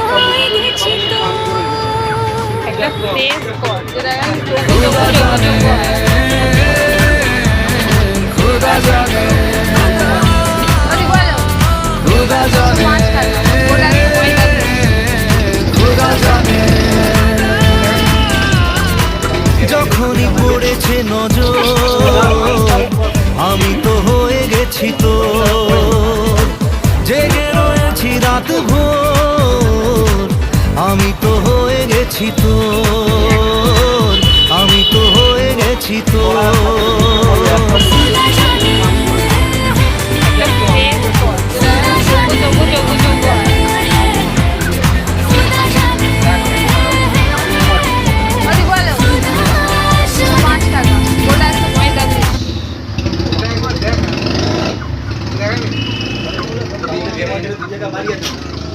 হয়ে গেছি তো একটা প্লেস কর যেটা खुदा जाने खुदा जाने खुदा जाने যখনই পড়েছে নজর আমি তো হয়ে গেছি তো জেগে রয়েছি রাত ভোর আমি তো হয়ে গেছি তো আমি তো হয়ে গেছি তো টাকা